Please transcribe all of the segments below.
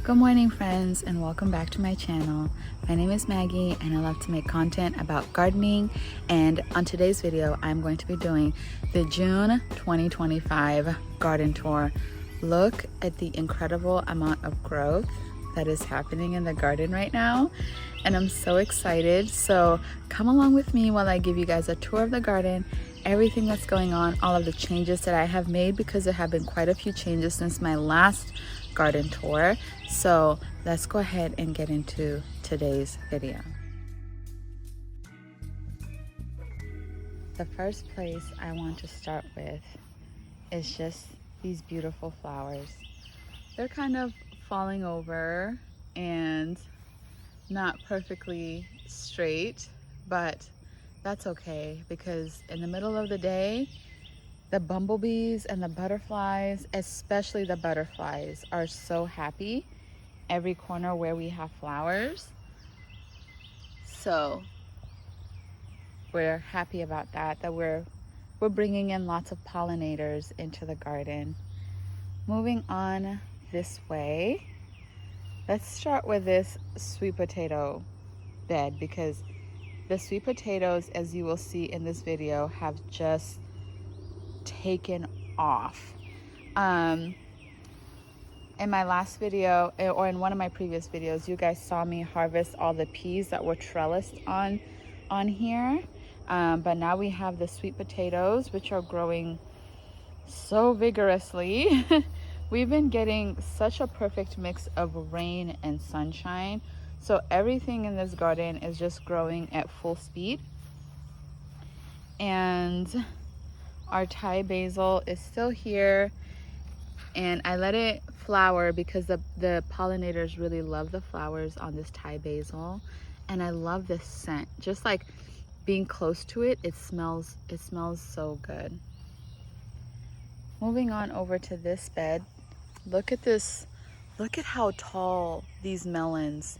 Good morning, friends, and welcome back to my channel. My name is Maggie and I love to make content about gardening, and on today's video I'm going to be doing the June 2025 garden tour. Look at the incredible amount of growth that is happening in the garden right now, and I'm so excited. So come along with me while I give you guys a tour of the garden, everything that's going on, all of the changes that I have made, because there have been quite a few changes since my last garden tour. So let's go ahead and get into today's video. The first place I want to start with is just these beautiful flowers. They're kind of falling over and not perfectly straight, but that's okay, because in the middle of the day, the bumblebees and the butterflies, especially the butterflies, are so happy every corner where we have flowers. So we're happy about that, we're bringing in lots of pollinators into the garden. Moving on this way, let's start with this sweet potato bed, because the sweet potatoes, as you will see in this video, have just taken off. In my last video, or in one of my previous videos, you guys saw me harvest all the peas that were trellised on here, but now we have the sweet potatoes, which are growing so vigorously. We've been getting such a perfect mix of rain and sunshine, so everything in this garden is just growing at full speed. And our Thai basil is still here, and I let it flower because the pollinators really love the flowers on this Thai basil, and I love this scent. Just like being close to it, it smells so good. Moving on over to this bed, look at this. Look at how tall these melons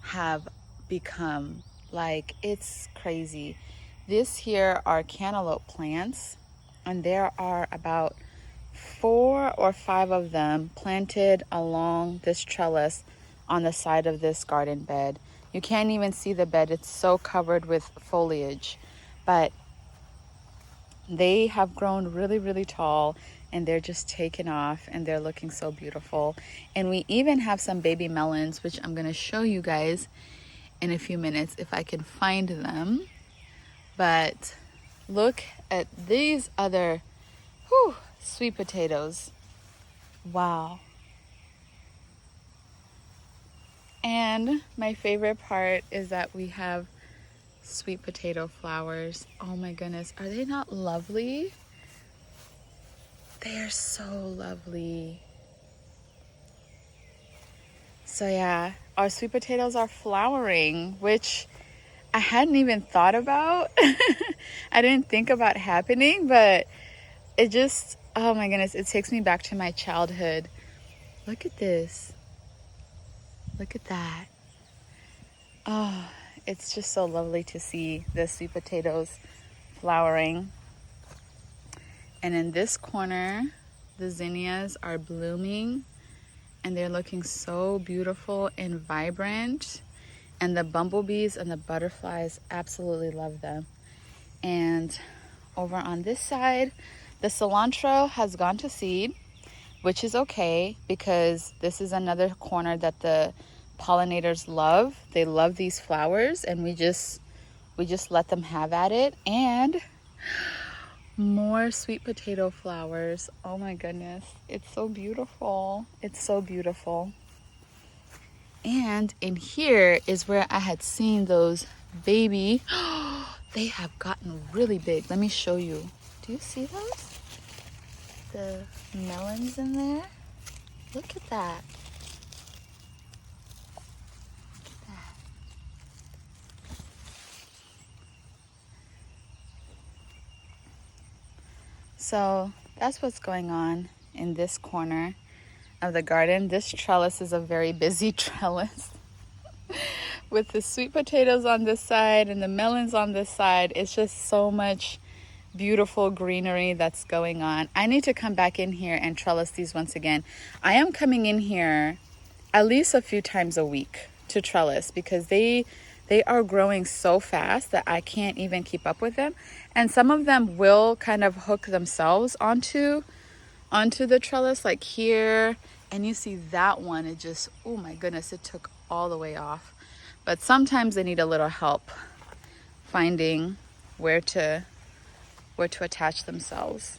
have become. Like, it's crazy. This here are cantaloupe plants, and there are about 4 or 5 of them planted along this trellis on the side of this garden bed. You can't even see the bed, it's so covered with foliage, but they have grown really tall, and they're just taking off, and they're looking so beautiful. And we even have some baby melons, which I'm going to show you guys in a few minutes if I can find them. But look at these other sweet potatoes. Wow. And my favorite part is that we have sweet potato flowers. Oh my goodness, are they not lovely? They are so lovely. So yeah, our sweet potatoes are flowering, which I hadn't even thought about. I didn't think about happening, but it just, oh my goodness, it takes me back to my childhood. Look at this. Look at that. Oh, it's just so lovely to see the sweet potatoes flowering. And in this corner, the zinnias are blooming, and they're looking so beautiful and vibrant. And the bumblebees and the butterflies absolutely love them. And over on this side, the cilantro has gone to seed, which is okay, because this is another corner that the pollinators love. They love these flowers, and we just let them have at it. And more sweet potato flowers. Oh my goodness, it's so beautiful. It's so beautiful. And in here is where I had seen those baby, they have gotten really big. Let me show you. Do you see those? The melons in there? Look at that. Look at that. So that's what's going on in this corner of the garden. This trellis is a very busy trellis. With the sweet potatoes on this side and the melons on this side, it's just so much beautiful greenery that's going on. I need to come back in here and trellis these once again. I am coming in here at least a few times a week to trellis, because they are growing so fast that I can't even keep up with them. And some of them will kind of hook themselves onto the trellis, like here. And you see that one, it just, oh my goodness, it took all the way off. But sometimes they need a little help finding where to attach themselves.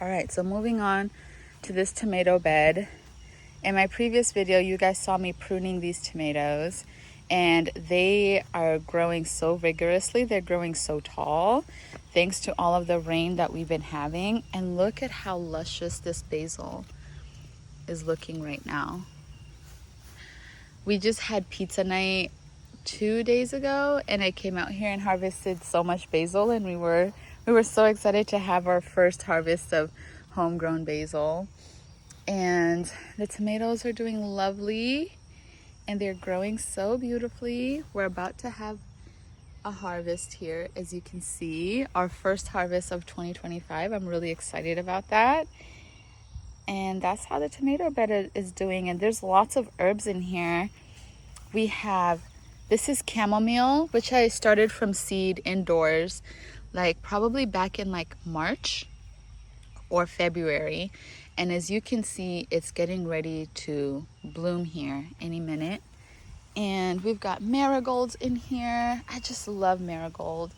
All right, so moving on to this tomato bed. In my previous video, you guys saw me pruning these tomatoes, and they are growing so vigorously. They're growing so tall thanks to all of the rain that we've been having. And look at how luscious this basil is looking right now. We just had pizza night 2 days ago, and I came out here and harvested so much basil, and we were so excited to have our first harvest of homegrown basil. And the tomatoes are doing lovely, and they're growing so beautifully. We're about to have a harvest here, as you can see, our first harvest of 2025. I'm really excited about that. And that's how the tomato bed is doing. And there's lots of herbs in here. We have, this is chamomile, which I started from seed indoors, like probably back in like March or February. And as you can see, it's getting ready to bloom here any minute. And we've got marigolds in here. I just love marigold.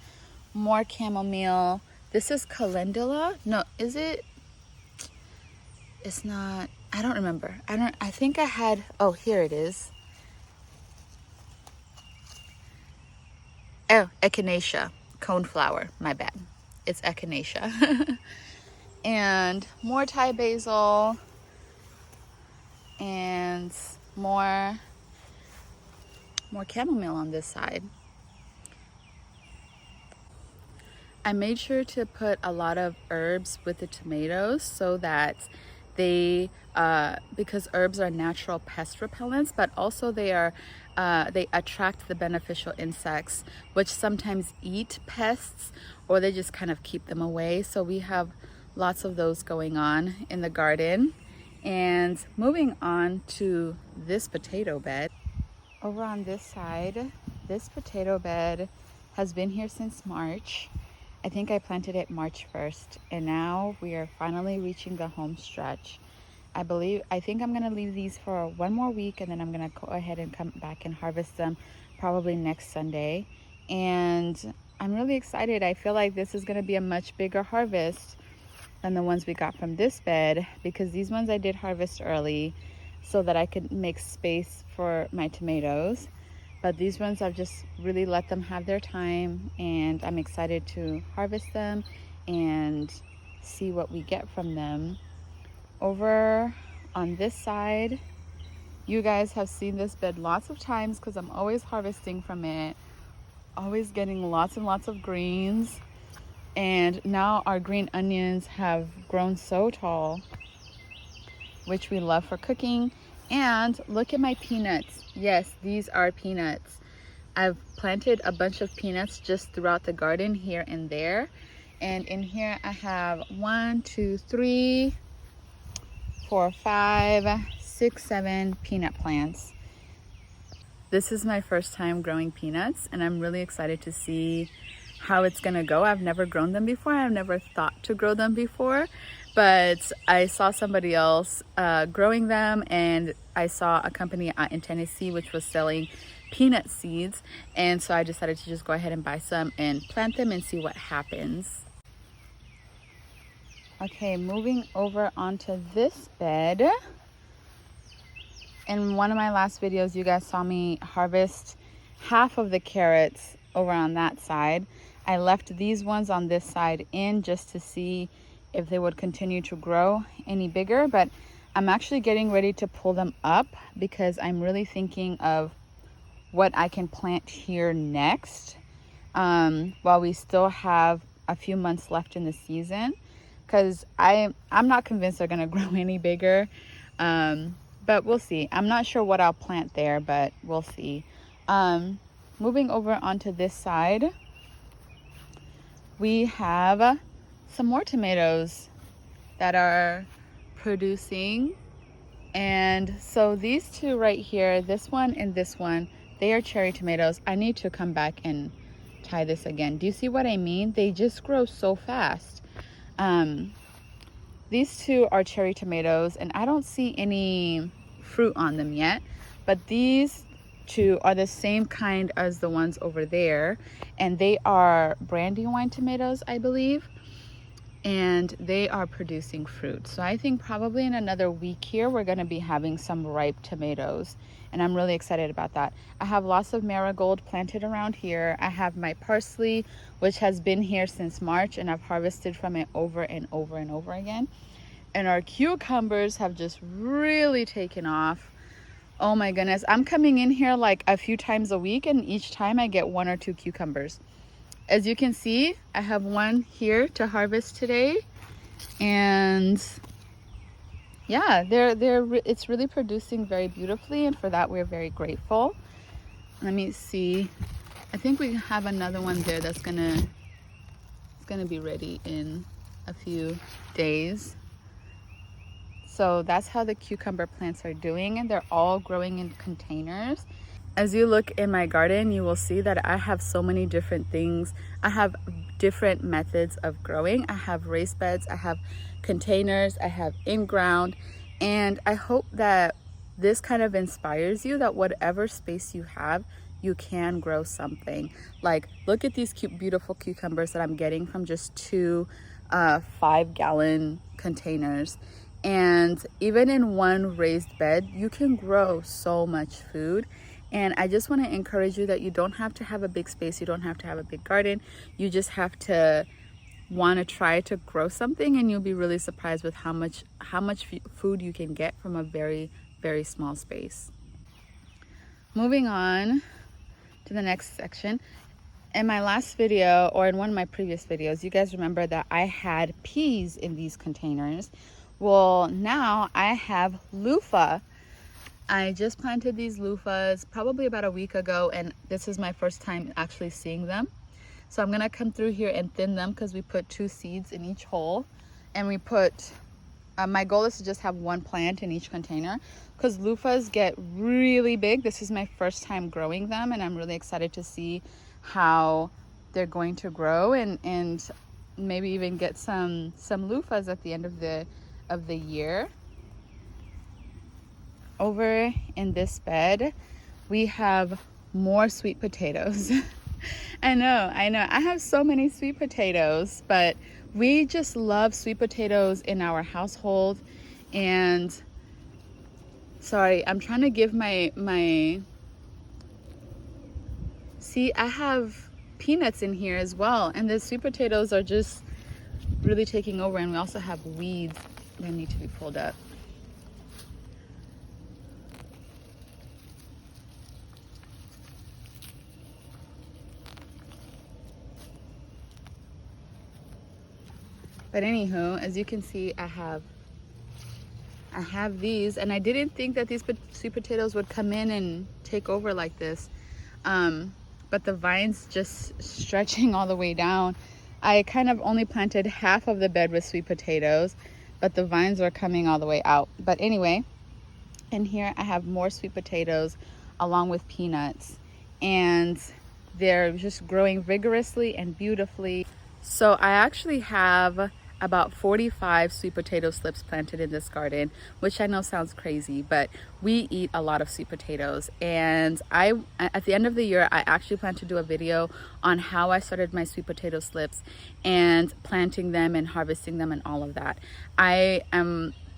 More chamomile. This is calendula. No, is it? It's not. I don't remember. I think I had, oh, here it is. Oh, echinacea. Coneflower. My bad. It's echinacea. And more Thai basil. And more chamomile on this side. I made sure to put a lot of herbs with the tomatoes so that they, because herbs are natural pest repellents, but also they attract the beneficial insects, which sometimes eat pests, or they just kind of keep them away. So we have lots of those going on in the garden. And moving on to this potato bed. Over on this side, this potato bed has been here since March. I think I planted it March 1st, and now we are finally reaching the home stretch. I think I'm gonna leave these for one more week, and then I'm gonna go ahead and come back and harvest them probably next Sunday. And I'm really excited. I feel like this is gonna be a much bigger harvest than the ones we got from this bed, because these ones I did harvest early so that I could make space for my tomatoes. But these ones, I've just really let them have their time, and I'm excited to harvest them and see what we get from them. Over on this side, you guys have seen this bed lots of times because I'm always harvesting from it, always getting lots and lots of greens. And now our green onions have grown so tall, which we love for cooking. And look at my peanuts. Yes, these are peanuts. I've planted a bunch of peanuts just throughout the garden here and there. And in here I have 1, 2, 3, 4, 5, 6, 7 peanut plants. This is my first time growing peanuts, and I'm really excited to see how it's gonna go. I've never grown them before. I've never thought to grow them before, but I saw somebody else growing them, and I saw a company in Tennessee which was selling peanut seeds, and so I decided to just go ahead and buy some and plant them and see what happens. Okay, moving over onto this bed. In one of my last videos, you guys saw me harvest half of the carrots over on that side. I left these ones on this side in just to see if they would continue to grow any bigger, but I'm actually getting ready to pull them up because I'm really thinking of what I can plant here next, while we still have a few months left in the season, because I'm not convinced they're gonna grow any bigger, but we'll see. I'm not sure what I'll plant there, but we'll see. Moving over onto this side, we have some more tomatoes that are producing. And so these two right here, this one and this one, they are cherry tomatoes. I need to come back and tie this again. Do you see what I mean? They just grow so fast. These two are cherry tomatoes, and I don't see any fruit on them yet, but these two are the same kind as the ones over there, and they are brandywine tomatoes, I believe, and they are producing fruit. So I think probably in another week here we're going to be having some ripe tomatoes, and I'm really excited about that. I have lots of marigold planted around here. I have my parsley, which has been here since March, and I've harvested from it over and over and over again. And our cucumbers have just really taken off. Oh my goodness, I'm coming in here like a few times a week, and each time I get 1 or 2 cucumbers. As you can see, I have one here to harvest today, and yeah, it's really producing very beautifully, and for that we're very grateful. Let me see. I think we have another one there that's gonna be ready in a few days. So that's how the cucumber plants are doing, and they're all growing in containers. As you look in my garden, you will see that I have so many different things. I have different methods of growing. I have raised beds, I have containers, I have in-ground, and I hope that this kind of inspires you that whatever space you have, you can grow something. Like, look at these cute, beautiful cucumbers that I'm getting from just 2 5-gallon containers. And even in one raised bed, you can grow so much food. And I just want to encourage you that you don't have to have a big space. You don't have to have a big garden. You just have to want to try to grow something, and you'll be really surprised with how much food you can get from a very, very small space. Moving on to the next section. In my last video, or in one of my previous videos, you guys remember that I had peas in these containers. Well, now I have Luffa. I just planted these Luffas probably about a week ago, and this is my first time actually seeing them. So I'm gonna come through here and thin them, because we put 2 seeds in each hole, and we put, my goal is to just have 1 plant in each container, because Luffas get really big. This is my first time growing them, and I'm really excited to see how they're going to grow, and maybe even get some Luffas at the end of the year. Over in this bed, we have more sweet potatoes. I know. I have so many sweet potatoes, but we just love sweet potatoes in our household. And sorry, I'm trying to give my see, I have peanuts in here as well, and the sweet potatoes are just really taking over. And we also have weeds that need to be pulled up. But anywho, as you can see, I have these, and I didn't think that these sweet potatoes would come in and take over like this. But the vines just stretching all the way down. I kind of only planted half of the bed with sweet potatoes, but the vines are coming all the way out. But anyway, in here I have more sweet potatoes along with peanuts, and they're just growing vigorously and beautifully. So I actually have about 45 sweet potato slips planted in this garden, which I know sounds crazy, but we eat a lot of sweet potatoes. And at the end of the year, I actually plan to do a video on how I started my sweet potato slips and planting them and harvesting them and all of that.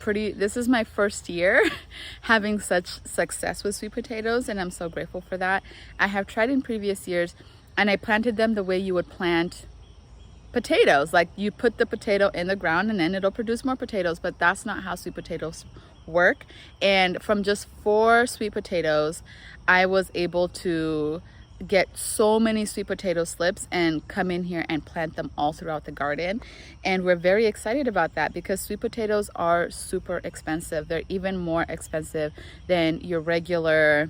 This is my first year having such success with sweet potatoes, and I'm so grateful for that. I have tried in previous years, and I planted them the way you would plant potatoes. Like, you put the potato in the ground and then it'll produce more potatoes, but that's not how sweet potatoes work. And from just 4 sweet potatoes, I was able to get so many sweet potato slips and come in here and plant them all throughout the garden. And we're very excited about that, because sweet potatoes are super expensive. They're even more expensive than your regular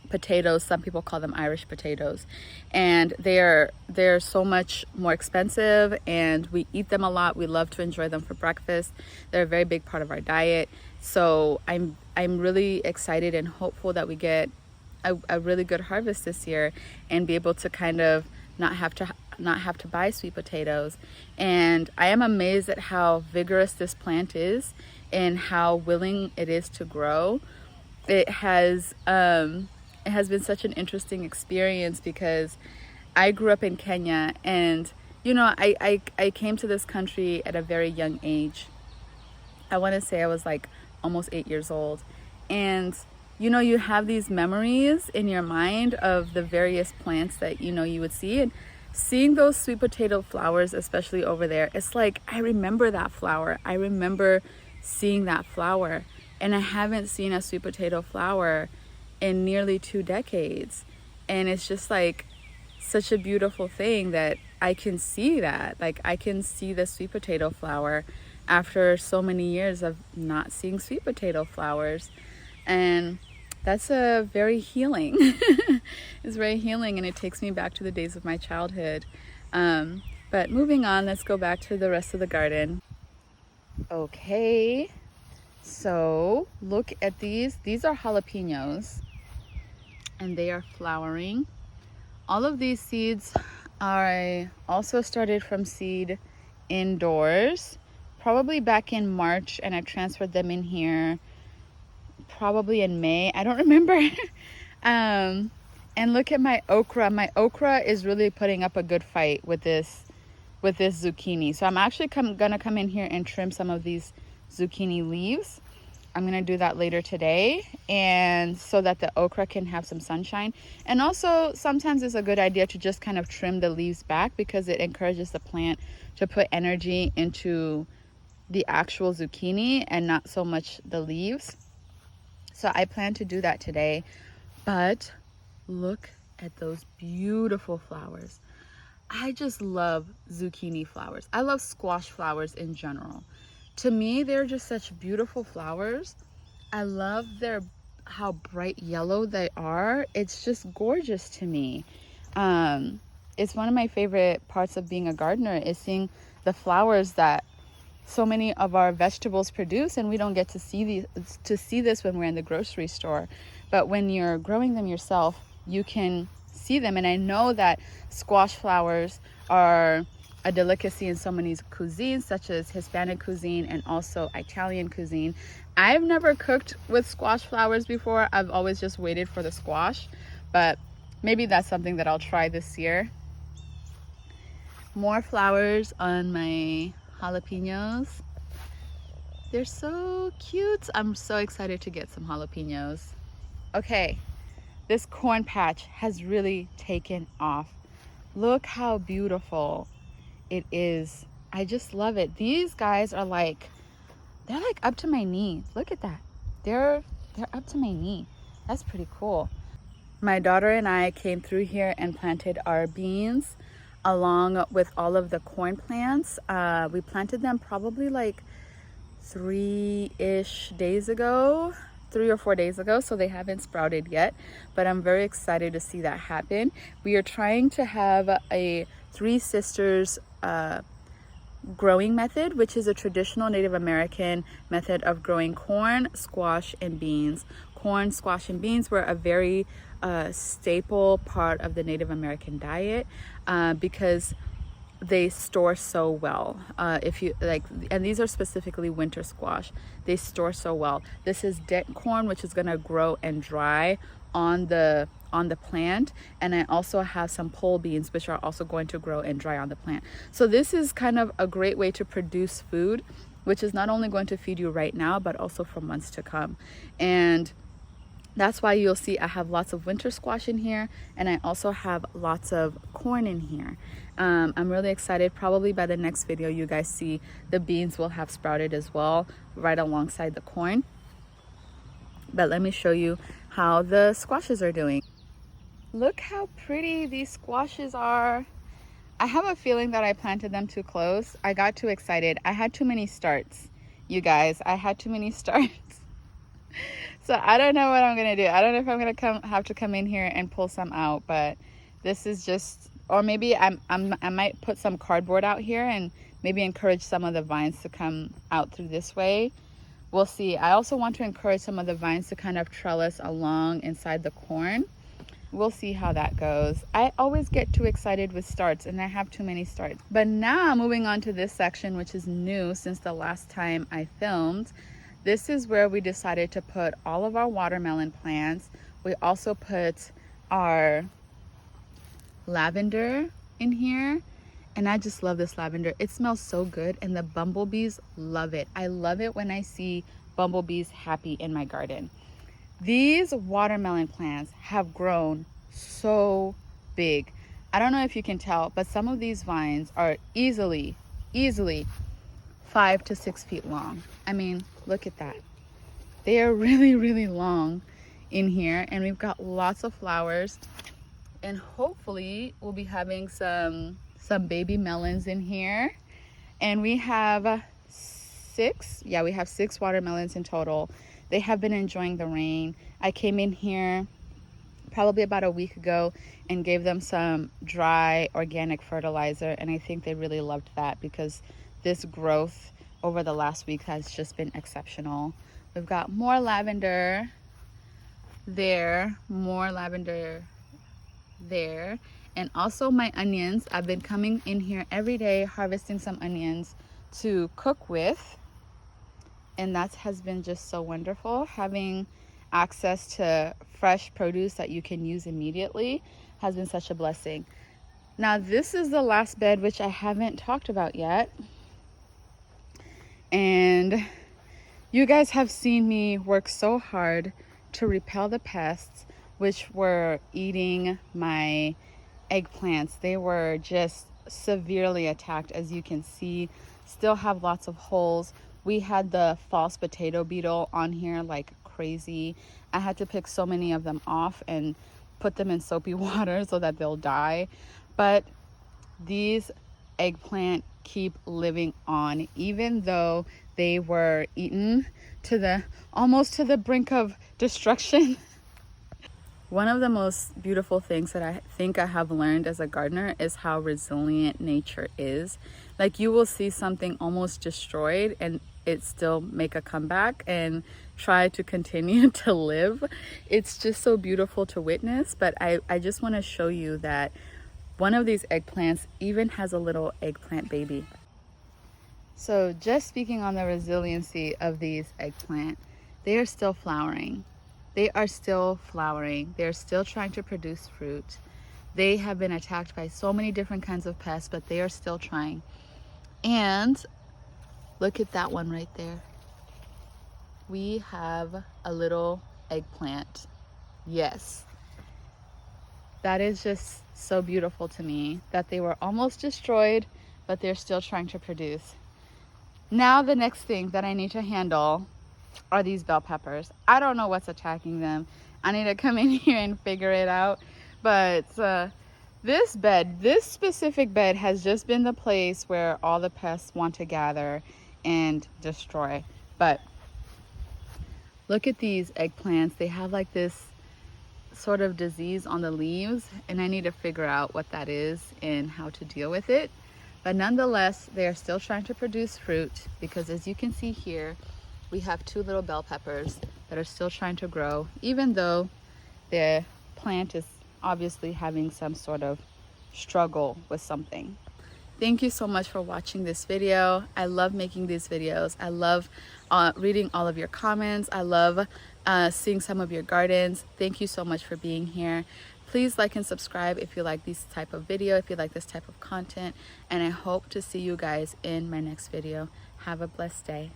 potatoes. Some people call them Irish potatoes, and they're so much more expensive, and we eat them a lot. We love to enjoy them for breakfast. They're a very big part of our diet. So I'm really excited and hopeful that we get a really good harvest this year and be able to kind of not have to buy sweet potatoes. And I am amazed at how vigorous this plant is and how willing it is to grow. It has been such an interesting experience because I grew up in Kenya, and you know, I came to this country at a very young age. I want to say I was like almost 8 years old. And you know, you have these memories in your mind of the various plants that you know you would see, and seeing those sweet potato flowers, especially over there, it's like I remember that flower. I remember seeing that flower, and I haven't seen a sweet potato flower in nearly 2 decades. And it's just like such a beautiful thing that I can see that. Like I can see the sweet potato flower after so many years of not seeing sweet potato flowers. And that's a very healing. It's very healing, and it takes me back to the days of my childhood. But moving on, let's go back to the rest of the garden. Okay, so look at these. These are jalapenos, and they are flowering. All of these seeds are also started from seed indoors, probably back in March, and I transferred them in here probably in May. I don't remember. And look at my okra. My okra is really putting up a good fight with this zucchini. So I'm actually gonna come in here and trim some of these zucchini leaves. I'm gonna do that later today, and so that the okra can have some sunshine. And also sometimes it's a good idea to just kind of trim the leaves back because it encourages the plant to put energy into the actual zucchini and not so much the leaves. So I plan to do that today. But look at those beautiful flowers. I just love zucchini flowers. I love squash flowers in general. To me, they're just such beautiful flowers. I love how bright yellow they are. It's just gorgeous to me. It's one of my favorite parts of being a gardener is seeing the flowers that so many of our vegetables produce, and we don't get to see this when we're in the grocery store. But when you're growing them yourself, you can see them. And I know that squash flowers are a delicacy in so many cuisines, such as Hispanic cuisine and also Italian cuisine. I've never cooked with squash flowers before. I've always just waited for the squash, but maybe that's something that I'll try this year. More flowers on my jalapenos. They're so cute. I'm so excited to get some jalapenos. Okay, this corn patch has really taken off. Look how beautiful it is. I just love it. These guys are they're like up to my knee. Look at that. They're up to my knee. That's pretty cool. My daughter and I came through here and planted our beans along with all of the corn plants. We planted them probably like 3 or 4 days ago, so they haven't sprouted yet, but I'm very excited to see that happen. We are trying to have a Three Sisters growing method, which is a traditional Native American method of growing corn, squash, and beans. Corn, squash, and beans were a very staple part of the Native American diet because they store so well. If you like, and these are specifically winter squash, they store so well. This is dent corn, which is going to grow and dry on the plant, and I also have some pole beans, which are also going to grow and dry on the plant. So this is kind of a great way to produce food, which is not only going to feed you right now, but also for months to come. And that's why you'll see I have lots of winter squash in here, and I also have lots of corn in here. I'm really excited. Probably by the next video you guys see the beans will have sprouted as well, right alongside the corn. But let me show you how the squashes are doing. Look how pretty these squashes are. I have a feeling that I planted them too close. I got too excited. I had too many starts, you guys. I had too many starts. So I don't know what I'm gonna do. I don't know if I'm gonna have to come in here and pull some out, but this is just, or maybe I might put some cardboard out here and maybe encourage some of the vines to come out through this way. We'll see. I also want to encourage some of the vines to kind of trellis along inside the corn. We'll see how that goes. I always get too excited with starts and I have too many starts. But now moving on to this section, which is new since the last time I filmed. This is where we decided to put all of our watermelon plants. We also put our lavender in here. And I just love this lavender. It smells so good and the bumblebees love it. I love it when I see bumblebees happy in my garden. These watermelon plants have grown so big. I don't know if you can tell, but some of these vines are easily 5 to 6 feet long. I mean, look at that. They are really long in here, and we've got lots of flowers, and hopefully we'll be having some baby melons in here. And we have 6 watermelons in total. They have been enjoying the rain. I came in here probably about a week ago and gave them some dry organic fertilizer, and I think they really loved that because this growth over the last week has just been exceptional. We've got more lavender there, more lavender there, and also my onions. I've been coming in here every day harvesting some onions to cook with. And that has been just so wonderful. Having access to fresh produce that you can use immediately has been such a blessing. Now this is the last bed, which I haven't talked about yet. And you guys have seen me work so hard to repel the pests which were eating my eggplants. They were just severely attacked, as you can see. Still have lots of holes. We had the false potato beetle on here like crazy. I had to pick so many of them off and put them in soapy water so that they'll die. But these eggplant keep living on, even though they were eaten to almost to the brink of destruction. One of the most beautiful things that I think I have learned as a gardener is how resilient nature is. Like, you will see something almost destroyed and it still make a comeback and try to continue to live. It's just so beautiful to witness. But I just want to show you that one of these eggplants even has a little eggplant baby. So just speaking on the resiliency of these eggplant, they are still flowering. They are still flowering. They're still trying to produce fruit. They have been attacked by so many different kinds of pests, but they are still trying. And look at that one right there. We have a little eggplant. Yes. That is just so beautiful to me that they were almost destroyed, but they're still trying to produce. Now the next thing that I need to handle are these bell peppers. I don't know what's attacking them. I need to come in here and figure it out. But this specific bed has just been the place where all the pests want to gather and destroy. But look at these eggplants. They have like this sort of disease on the leaves, and I need to figure out what that is and how to deal with it. But nonetheless, they are still trying to produce fruit, because as you can see here, we have 2 little bell peppers that are still trying to grow, even though the plant is obviously having some sort of struggle with something. Thank you so much for watching this video. I love making these videos. I love reading all of your comments. I love seeing some of your gardens. Thank you so much for being here. Please like and subscribe if you like this type of video, if you like this type of content, and I hope to see you guys in my next video. Have a blessed day.